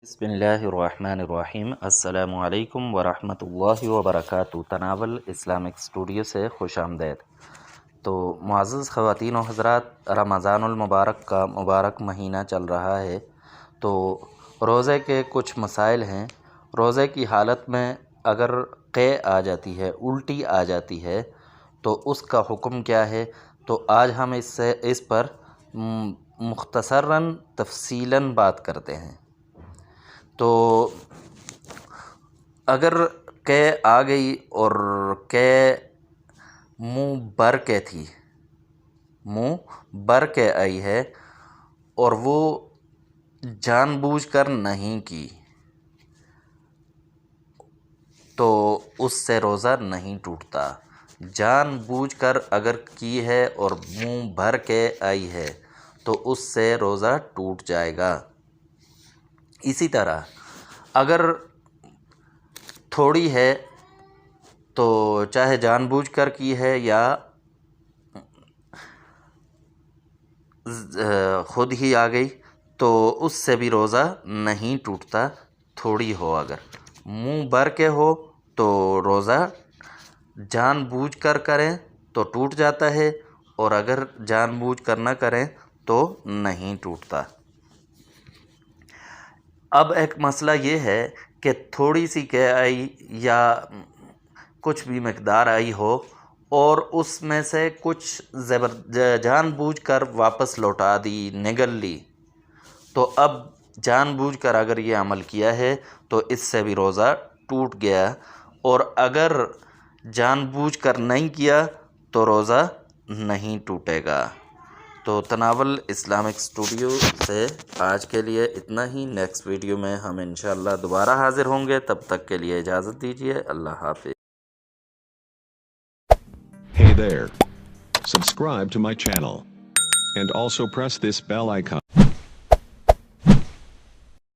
بسم اللہ الرحمن الرحیم۔ السلام علیکم ورحمۃ اللہ وبرکاتہ۔ تناول اسلامک اسٹوڈیو سے خوش آمدید۔ تو معزز خواتین و حضرات، رمضان المبارک کا مبارک مہینہ چل رہا ہے، تو روزے کے کچھ مسائل ہیں۔ روزے کی حالت میں اگر قے آ جاتی ہے، الٹی آ جاتی ہے، تو اس کا حکم کیا ہے؟ تو آج ہم اس پر مختصراً تفصیلاً بات کرتے ہیں۔ تو اگر قے آ گئی اور قے منہ بر کے تھی، منہ بر کے آئی ہے اور وہ جان بوجھ کر نہیں کی، تو اس سے روزہ نہیں ٹوٹتا۔ جان بوجھ کر اگر کی ہے اور منہ بھر کے آئی ہے تو اس سے روزہ ٹوٹ جائے گا۔ اسی طرح اگر تھوڑی ہے تو چاہے جان بوجھ کر کی ہے یا خود ہی آ گئی، تو اس سے بھی روزہ نہیں ٹوٹتا، تھوڑی ہو۔ اگر منہ بھر کے ہو تو روزہ جان بوجھ کر کریں تو ٹوٹ جاتا ہے، اور اگر جان بوجھ کر نہ کریں تو نہیں ٹوٹتا۔ اب ایک مسئلہ یہ ہے کہ تھوڑی سی قے آئی یا کچھ بھی مقدار آئی ہو اور اس میں سے کچھ جان بوجھ کر واپس لوٹا دی، نگل لی، تو اب جان بوجھ کر اگر یہ عمل کیا ہے تو اس سے بھی روزہ ٹوٹ گیا، اور اگر جان بوجھ کر نہیں کیا تو روزہ نہیں ٹوٹے گا۔ تو تناول اسلامک اسٹوڈیو سے آج کے لیے اتنا ہی۔ نیکسٹ ویڈیو میں ہم انشاءاللہ دوبارہ حاضر ہوں گے، تب تک کے لیے اجازت دیجیے۔ اللہ حافظ۔ Hey there. Subscribe to my channel. And also press this bell icon.